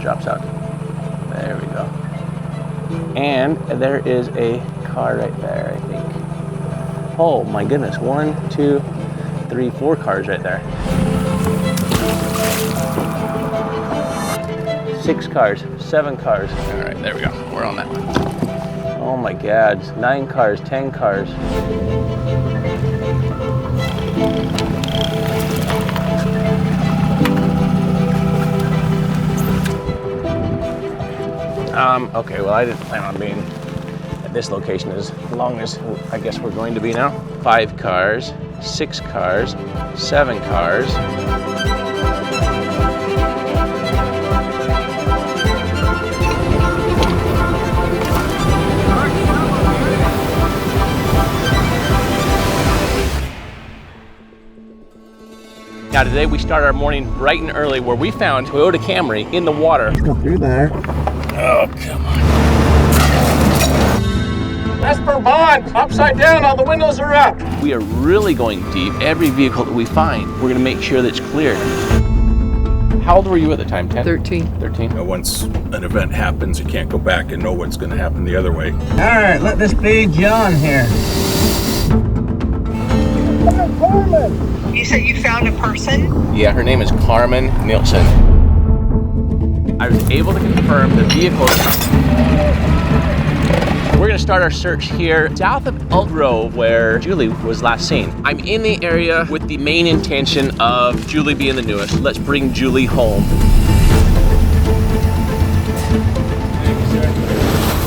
drops out. There we go. And there is a car right there, I think. Oh my goodness, 1, 2, 3, 4 cars right there. 6 cars, 7 cars. All right, there we go. We're on that one. Oh my God, 9 cars, 10 cars. Okay, well, I didn't plan on being at this location as long as I guess we're going to be now. 5 cars, 6 cars, 7 cars. Now today we start our morning bright and early where we found Toyota Camry in the water. Let's go through there. Oh, come on. That's for bond. Upside down, all the windows are up. We are really going deep. Every vehicle that we find, we're gonna make sure that it's cleared. How old were you at the time, 10? 13. 13? You know, once an event happens, you can't go back and know what's gonna happen the other way. All right, let this be John here. You said you found a person? Yeah, her name is Carmen Nielsen. I was able to confirm the vehicle. We're gonna start our search here south of Elk Grove where Julie was last seen. I'm in the area with the main intention of Julie being the newest. Let's bring Julie home.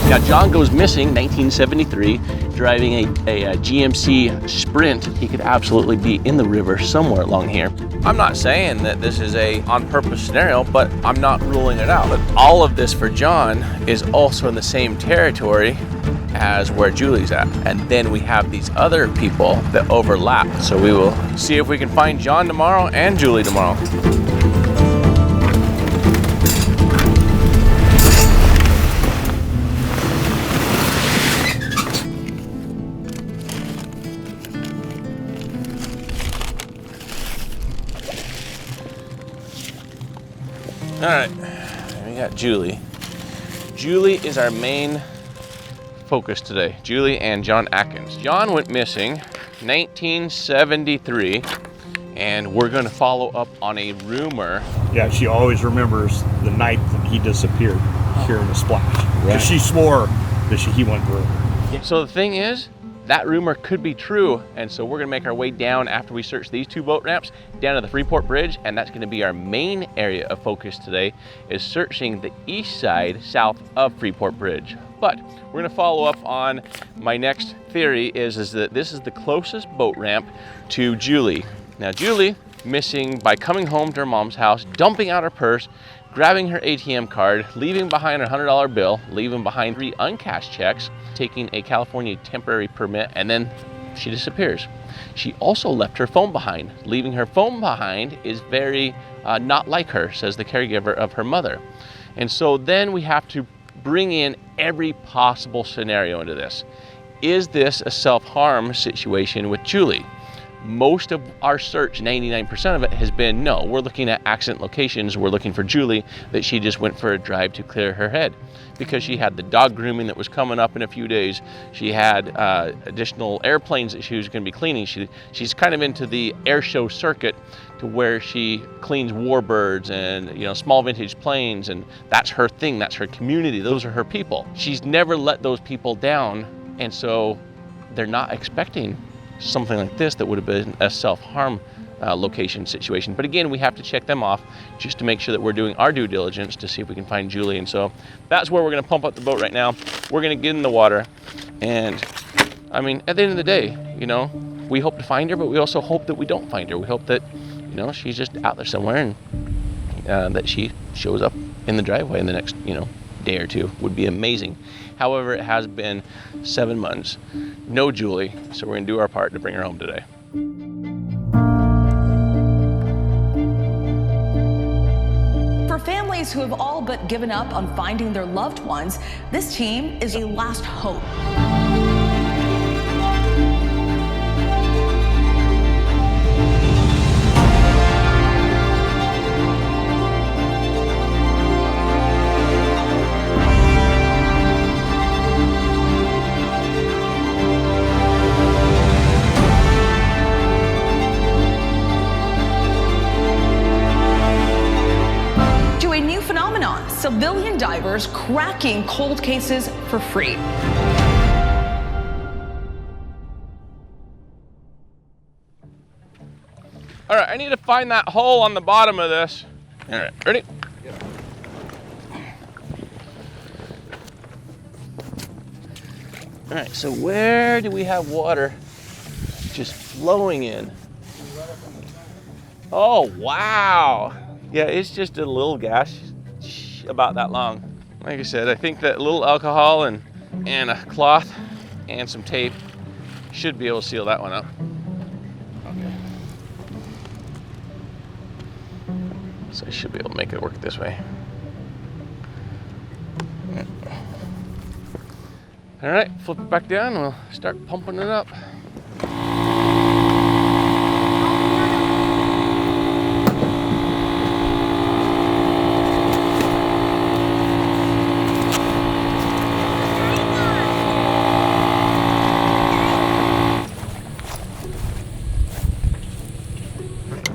Now, John goes missing 1973, driving a GMC Sprint. He could absolutely be in the river somewhere along here. I'm not saying that this is a on-purpose scenario, but I'm not ruling it out. But all of this for John is also in the same territory as where Julie's at. And then we have these other people that overlap. So we will see if we can find John tomorrow and Julie tomorrow. All right, we got Julie. Julie is our main focus today. Julie and John Atkins. John went missing 1973, and we're gonna follow up on a rumor. Yeah, she always remembers the night that he disappeared here in the splash. Right. Because she swore that he went through. So the thing is, that rumor could be true, and so we're gonna make our way down after we search these 2 boat ramps down to the Freeport Bridge, and that's gonna be our main area of focus today, is searching the east side south of Freeport Bridge. But we're gonna follow up on my next theory is that this is the closest boat ramp to Julie. Now Julie, missing by coming home to her mom's house, dumping out her purse, grabbing her ATM card, leaving behind her $100 bill, leaving behind 3 uncashed checks, taking a California temporary permit, and then she disappears. She also left her phone behind. Leaving her phone behind is very not like her, says the caregiver of her mother. And so then we have to bring in every possible scenario into this. Is this a self-harm situation with Julie? Most of our search, 99% of it, has been no. We're looking at accident locations. We're looking for Julie, that she just went for a drive to clear her head because she had the dog grooming that was coming up in a few days. She had additional airplanes that she was going to be cleaning. She's kind of into the air show circuit to where she cleans warbirds and small vintage planes, and that's her thing. That's her community. Those are her people. She's never let those people down, and so they're not expecting something like this that would have been a self-harm location situation. But again, we have to check them off just to make sure that we're doing our due diligence to see if we can find Julie. And so that's where we're going to pump up the boat right now. We're going to get in the water, and I mean, at the end of the day, we hope to find her, but we also hope that we don't find her. We hope that she's just out there somewhere, and that she shows up in the driveway in the next day or two. Would be amazing. However, it has been 7 months, no Julie, so we're gonna do our part to bring her home today. For families who have all but given up on finding their loved ones, this team is a last hope. civilian divers cracking cold cases for free. All right, I need to find that hole on the bottom of this. All right, ready? All right, so where do we have water just flowing in? Oh, wow. Yeah, it's just a little gash about that long. Like I said, I think that a little alcohol and a cloth and some tape should be able to seal that one up. Okay. So I should be able to make it work this way. All right, flip it back down, we'll start pumping it up.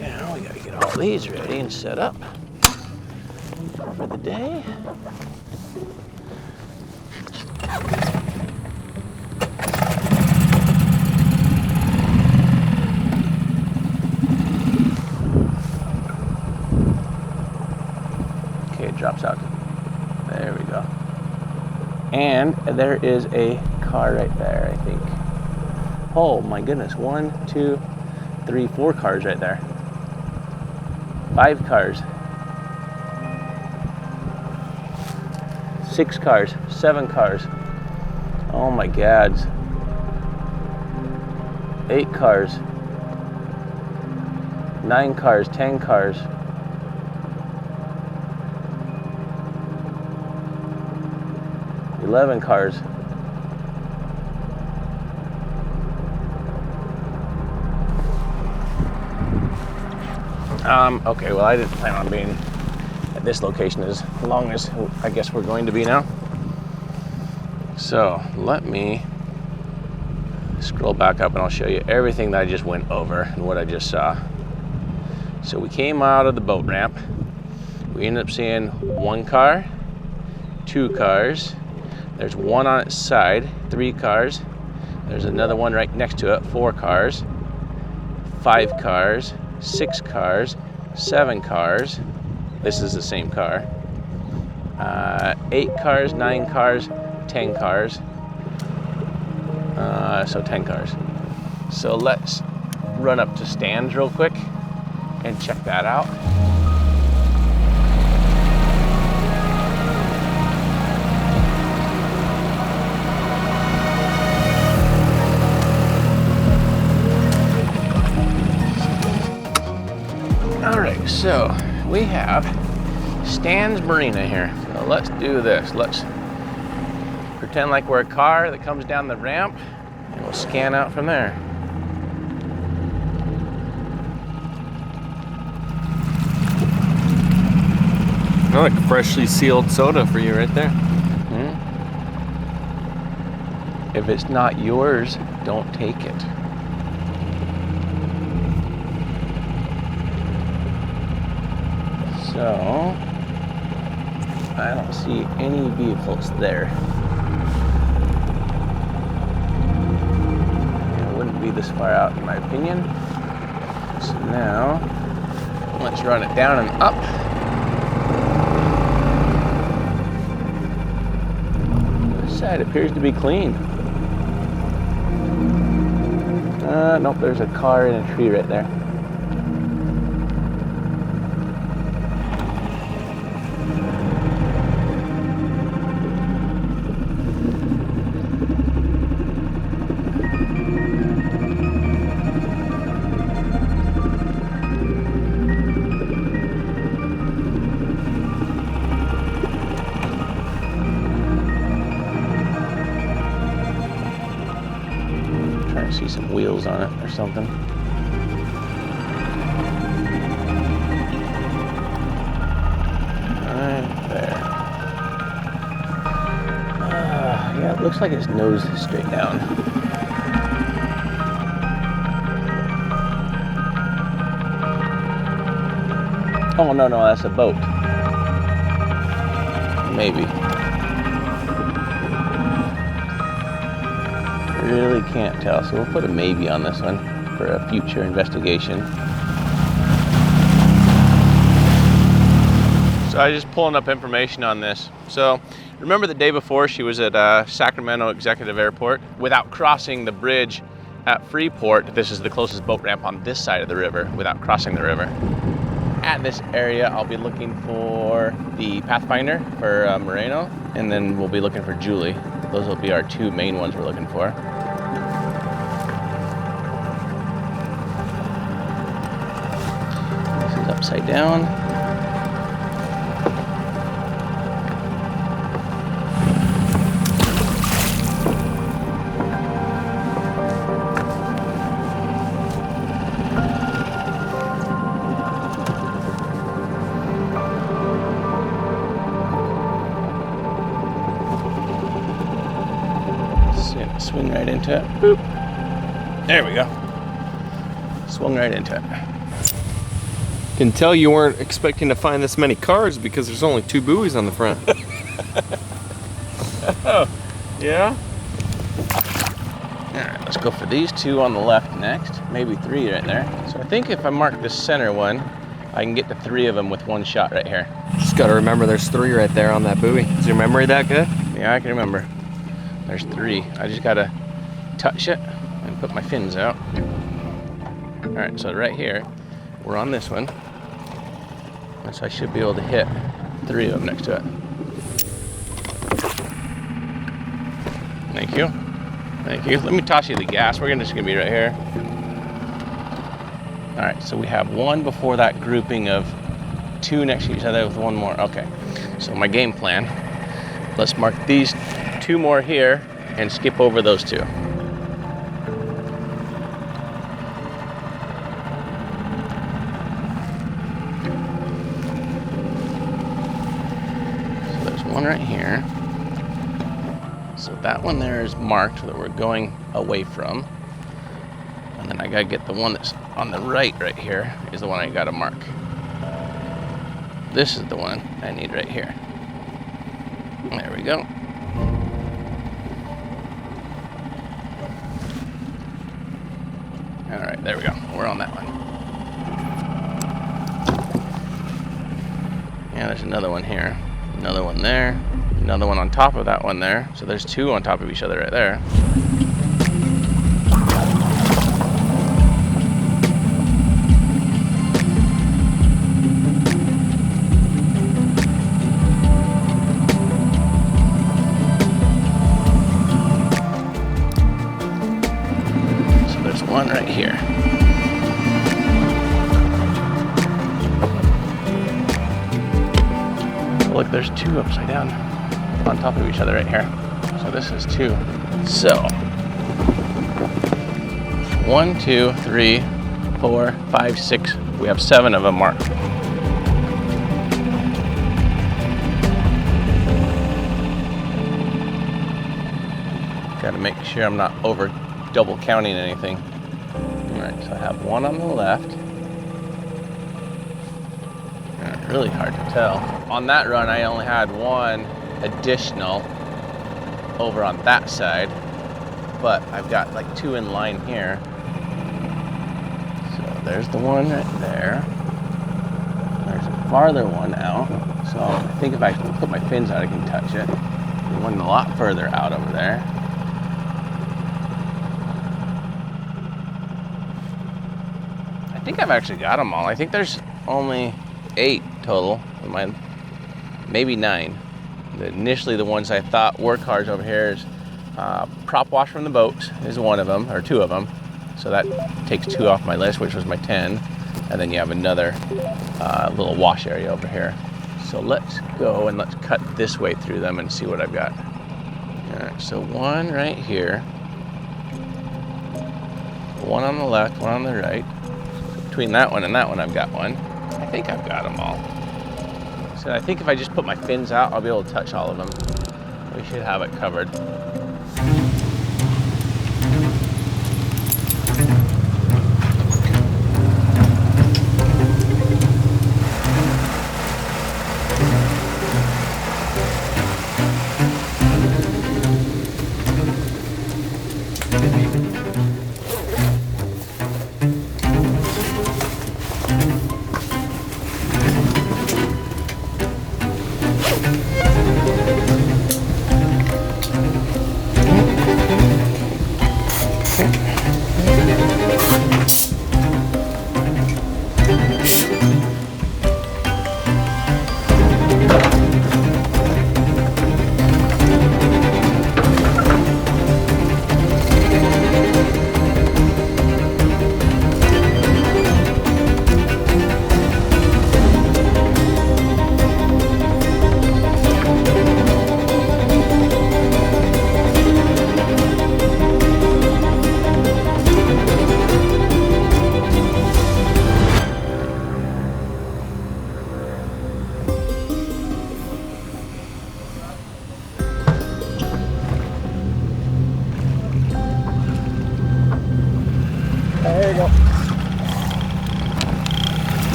Now we gotta get all these ready and set up for the day. Drops out. There we go. And there is a car right there, I think. Oh my goodness. 1, 2, 3, 4 cars right there. 5 cars. 6 cars. 7 cars. Oh my gads. 8 cars. 9 cars. 10 cars. 11 cars. Okay, well I didn't plan on being at this location as long as I guess we're going to be now. So let me scroll back up and I'll show you everything that I just went over and what I just saw. So we came out of the boat ramp. We ended up seeing 1 car, 2 cars. There's 1 on its side, 3 cars. There's another one right next to it, 4 cars. 5 cars, 6 cars, 7 cars. This is the same car. 8 cars, 9 cars, 10 cars. So 10 cars. So let's run up to stands real quick and check that out. Alright, so we have Stan's Marina here. So let's do this. Let's pretend like we're a car that comes down the ramp and we'll scan out from there. I like freshly sealed soda for you right there. Mm-hmm. If it's not yours, don't take it. So, I don't see any vehicles there. It wouldn't be this far out in my opinion. So now, let's run it down and up. This side appears to be clean. Nope, there's a car in a tree right there. See some wheels on it or something. Right there. Yeah, it looks like it's nose straight down. Oh no, that's a boat. maybe. Really can't tell, so we'll put a maybe on this one for a future investigation. So I was just pulling up information on this. So remember the day before she was at Sacramento Executive Airport? Without crossing the bridge at Freeport, this is the closest boat ramp on this side of the river without crossing the river. At this area, I'll be looking for the Pathfinder for Moreno, and then we'll be looking for Julie. Those will be our two main ones we're looking for. This is upside down. Swing right into it. Boop. There we go. Swung right into it. Can tell you weren't expecting to find this many cars because there's only 2 buoys on the front. Oh, yeah? All right, let's go for these 2 on the left next. Maybe 3 right there. So I think if I mark this center one, I can get to 3 of them with one shot right here. Just gotta remember there's 3 right there on that buoy. Is your memory that good? Yeah, I can remember. There's 3. I just gotta touch it and put my fins out. All right, so right here, we're on this one. And so I should be able to hit 3 of them next to it. Thank you. Thank you. Let me toss you the gas. We're just gonna be right here. All right, so we have 1 before that grouping of 2 next to each other with 1 more. Okay, so my game plan, let's mark these 2 more here and skip over those 2. So there's 1 right here. So that one there is marked that we're going away from. And then I gotta get the one that's on the right here is the one I gotta mark. This is the one I need right here. There we go. All right, there we go. We're on that one. Yeah, there's another one here. Another one there. Another one on top of that one there. So there's 2 on top of each other right there. One right here. Look, there's 2 upside down on top of each other right here. So this is 2. So 1, 2, 3, 4, 5, 6. We have 7 of them marked. Got to make sure I'm not over double counting anything. Alright, so I have 1 on the left. Really hard to tell. On that run, I only had 1 additional over on that side, but I've got like 2 in line here. So there's the one right there. There's a farther one out. So I think if I put my fins out, I can touch it. The one a lot further out over there. I think I've actually got them all. I think there's only 8 total. Maybe 9. Initially, the ones I thought were cars over here is prop wash from the boats is one of them, or 2 of them. So that takes 2 off my list, which was my 10. And then you have another little wash area over here. So let's go and let's cut this way through them and see what I've got. All right, so 1 right here. 1 on the left, 1 on the right. Between that one and that one, I've got 1. I think I've got them all. So I think if I just put my fins out, I'll be able to touch all of them. We should have it covered.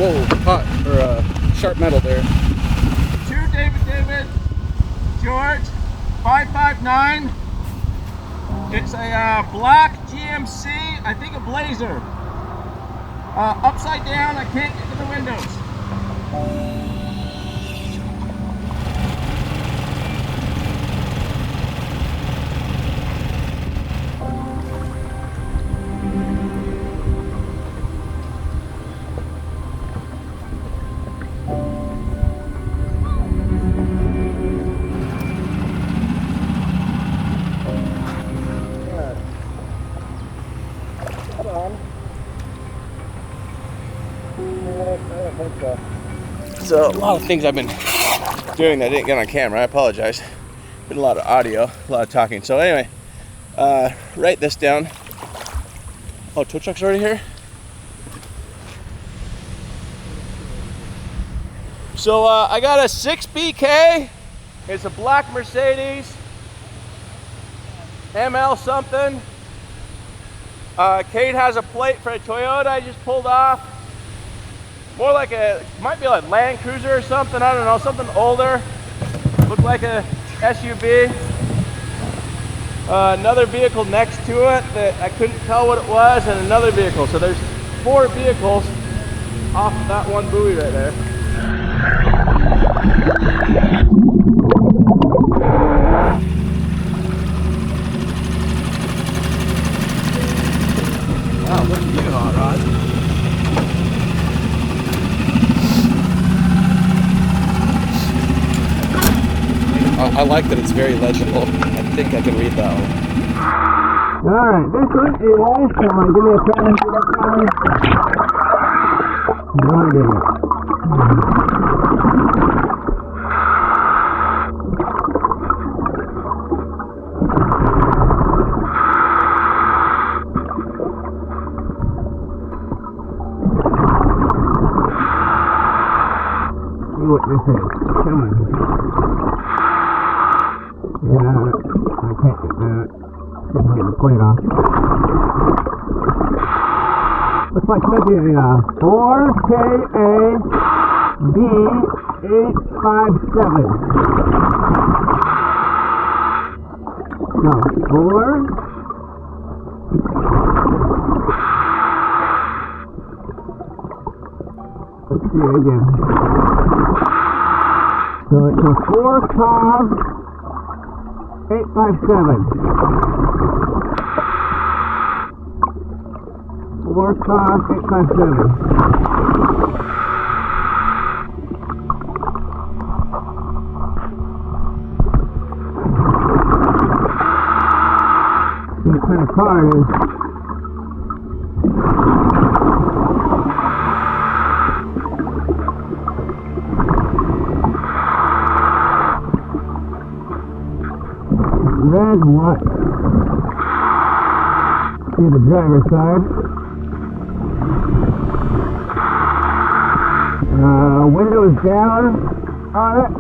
Whoa, hot, or sharp metal there. 2 David, George, 559. It's a black GMC, I think a Blazer. Upside down, I can't get to the windows. So a lot of things I've been doing that I didn't get on camera. I apologize. Been a lot of audio, a lot of talking. So anyway, write this down. Oh, tow truck's already here? So I got a 6BK. It's a black Mercedes. ML something. Kate has a plate for a Toyota I just pulled off. More like might be like Land Cruiser or something, I don't know, something older. Looked like a SUV. Another vehicle next to it that I couldn't tell what it was, and another vehicle. So there's 4 vehicles off of that one buoy right there. Wow, look at you, Hot Rod. I like that it's very legible. I think I can read that one. Alright, this one is, come on, give me a second. No, I didn't. See what this is. Come on. Yeah, I can't get that. Get the plate off. Looks like maybe a 4KA-B857. No, 4. Let's see it again. So it's a 4COV 857. 4COV 857. What kind of car it is? Red what? See the driver's side. Windows down on it.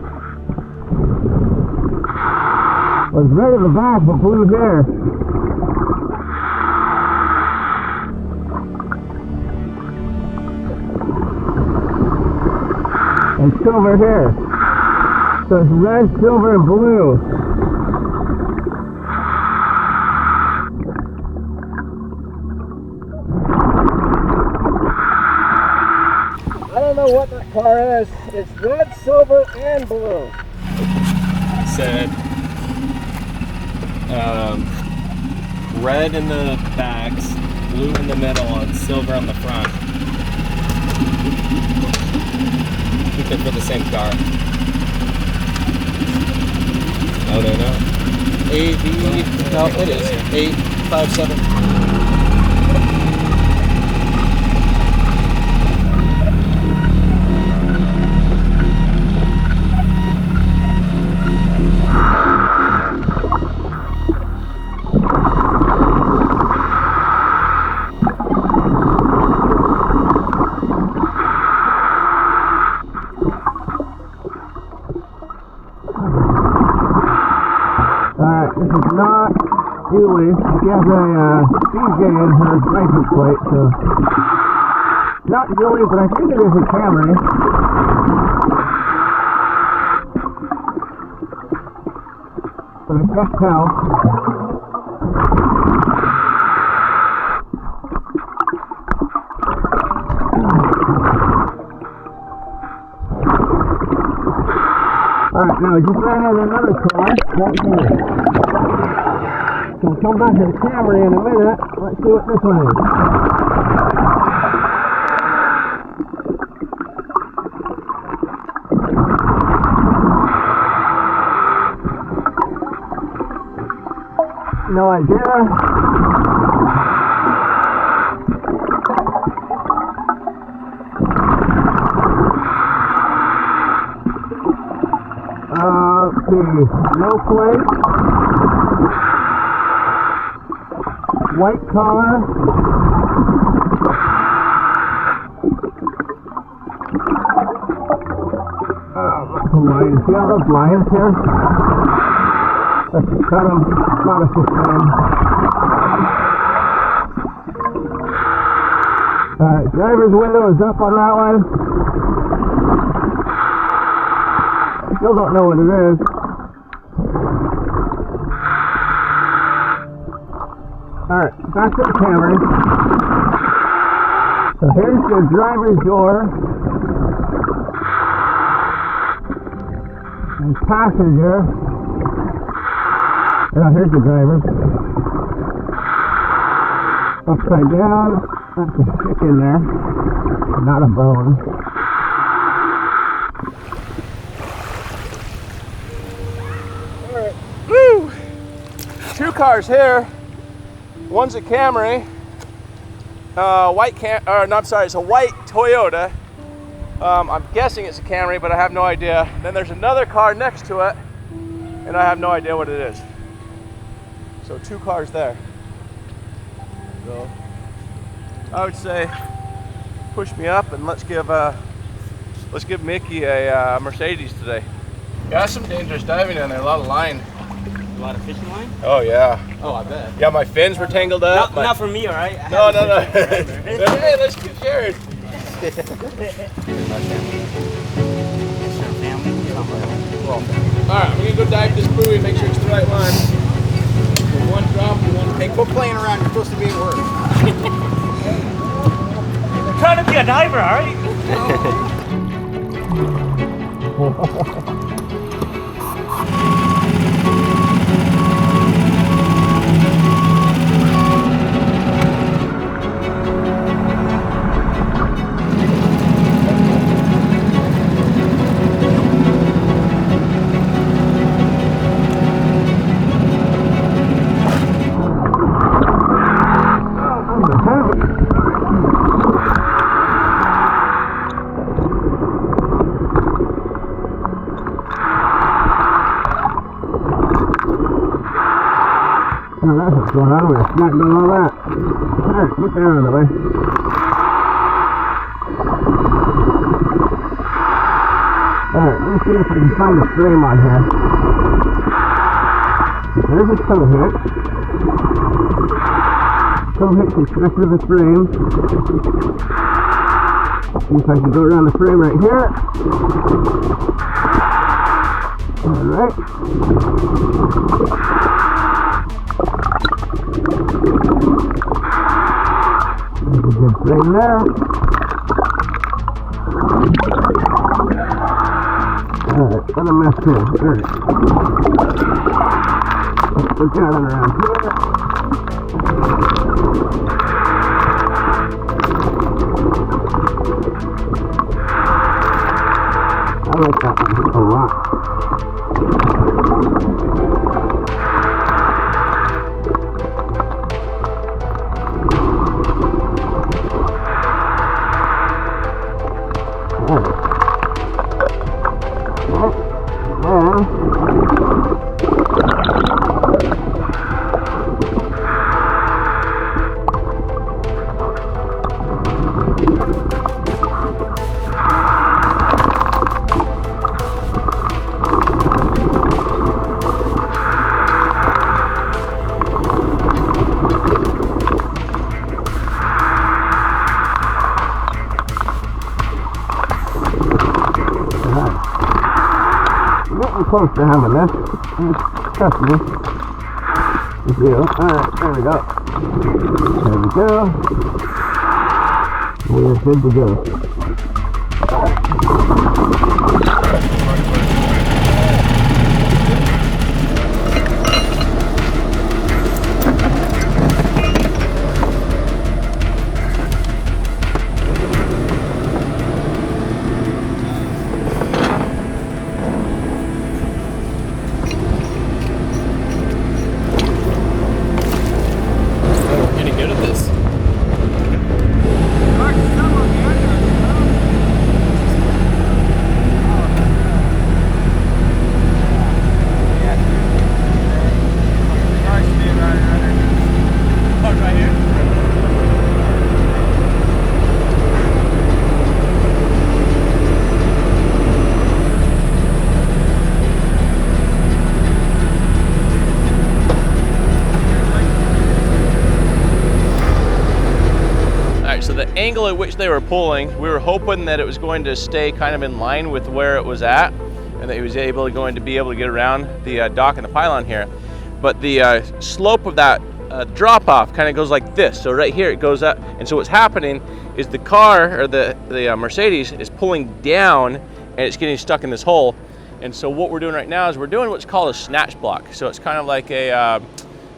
Was red in the back but blue there. And silver here. So it's red, silver, and blue. I don't know what that car is. It's red, silver, and blue. It said red in the backs, blue in the middle, and silver on the front. I think they're for the same car. Oh, they're not. No, it is 857. Julie, she has a CJ in her license plate, so not Julie, but I think it is a Camry. But I can't tell. Alright, now we just ran into another car right here. So we'll come back to the Camry in a minute. Let's see what this one is. No idea. Let's see. No plate. White collar. Look, lions. See all those lions here? Let's cut them. Not a system. Alright, driver's window is up on that one. Still don't know what it is. Alright, back to the Camry. So here's the driver's door. And passenger. Oh, here's the driver. Upside down. That's a stick in there. Not a bone. Alright. Woo! 2 cars here. One's a Camry. It's a white Toyota. I'm guessing it's a Camry, but I have no idea. Then there's another car next to it, and I have no idea what it is. So 2 cars there. So I would say push me up and let's give Mickey a Mercedes today. Yeah, some dangerous diving in there. A lot of line. A lot of fishing line? Oh yeah. Oh, I bet. Yeah, my fins were tangled up. Not for me, all right? No. Hey, let's keep sharing. Alright, we're gonna go dive this buoy, make sure it's the right one. One drop and one. Hey, quit playing around. You're supposed to be at work. I'm trying to be a diver, all right? Oh, that's what's going on. We're not doing all that. Alright, get that out of the way. Alright, let's see if we can find a frame on here. There's a tow hitch. Tow hitch is connected to the frame. See if I can go around the frame right here. Alright. There's a good frame there. Alright, what a mess here. Alright. Let's look at it around here. I like that one a lot. getting close to having this. Trust me. Alright, there we go. There we go. We're good to go. Angle at which they were pulling, we were hoping that it was going to stay kind of in line with where it was at, and that he was going to be able to get around the dock and the pylon here. But the slope of that drop off kind of goes like this. So right here it goes up, and so what's happening is the car, or the Mercedes, is pulling down and it's getting stuck in this hole. And so what we're doing right now is we're doing what's called a snatch block. So it's kind of like an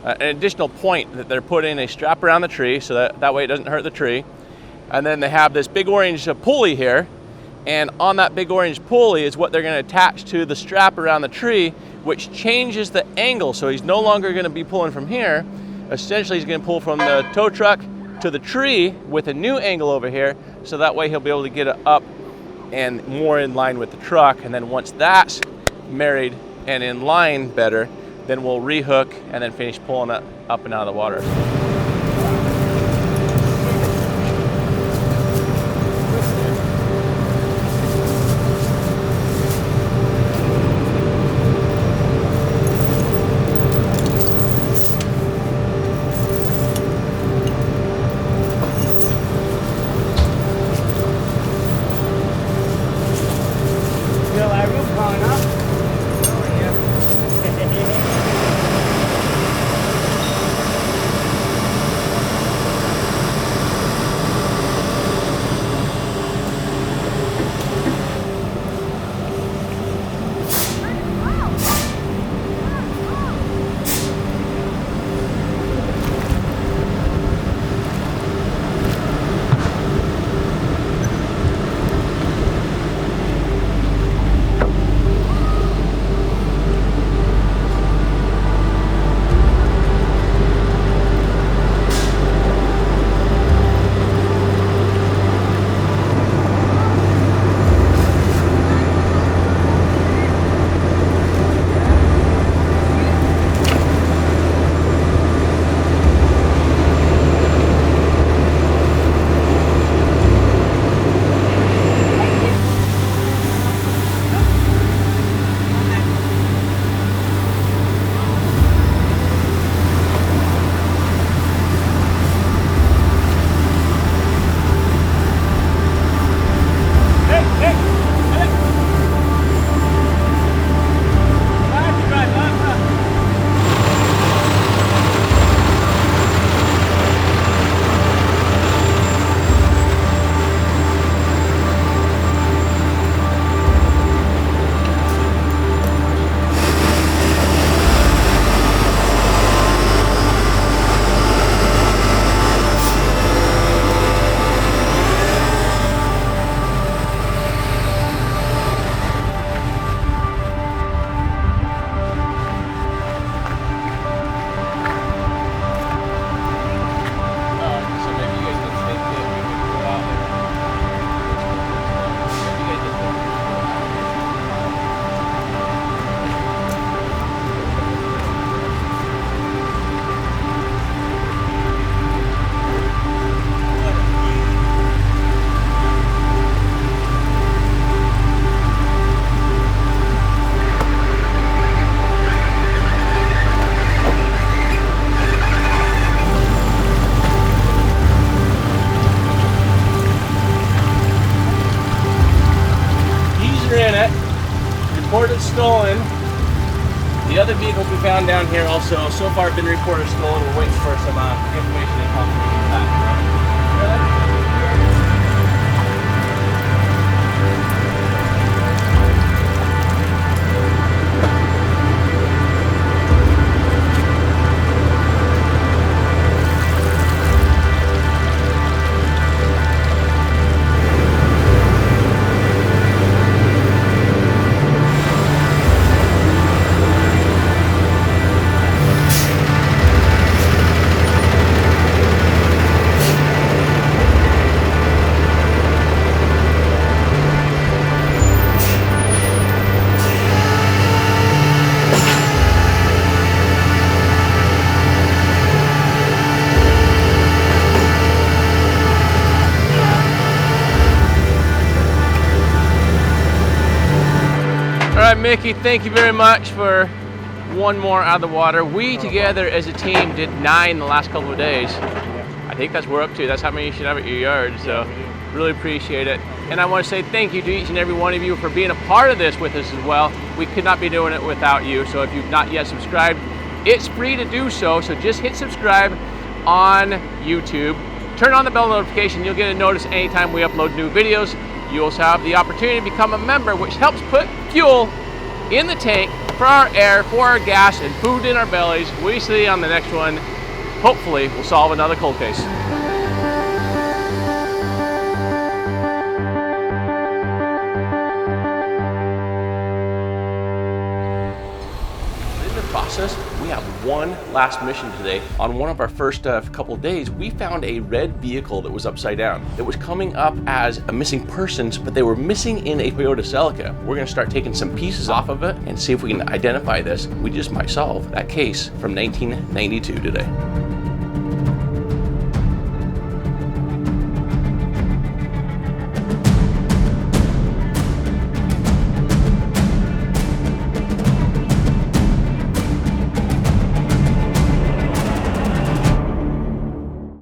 additional point that they're putting a strap around the tree so that way it doesn't hurt the tree. And then they have this big orange pulley here, and on that big orange pulley is what they're going to attach to the strap around the tree, which changes the angle. So he's no longer going to be pulling from here. Essentially, he's going to pull from the tow truck to the tree with a new angle over here, so that way he'll be able to get it up and more in line with the truck. And then once that's married and in line better, then we'll rehook and then finish pulling it up and out of the water. stolen. The other vehicles we found down here also so far have been reported stolen. We're waiting for some information and confirmation of that. All right, Mickey, thank you very much for one more out of the water. We together as a team did 9 the last couple of days. I think that's we're up to. That's how many you should have at your yard. So really appreciate it. And I want to say thank you to each and every one of you for being a part of this with us as well. We could not be doing it without you. So if you've not yet subscribed, it's free to do so. So just hit subscribe on YouTube. Turn on the bell notification. You'll get a notice anytime we upload new videos. You also have the opportunity to become a member, which helps put fuel in the tank for our air, for our gas, and food in our bellies. We see you on the next one. Hopefully, we'll solve another cold case. In the process, we have one last mission today. On one of our first couple days, we found a red vehicle that was upside down. It was coming up as a missing persons, but they were missing in a Toyota Celica. We're gonna start taking some pieces off of it and see if we can identify this. We just might solve that case from 1992 today.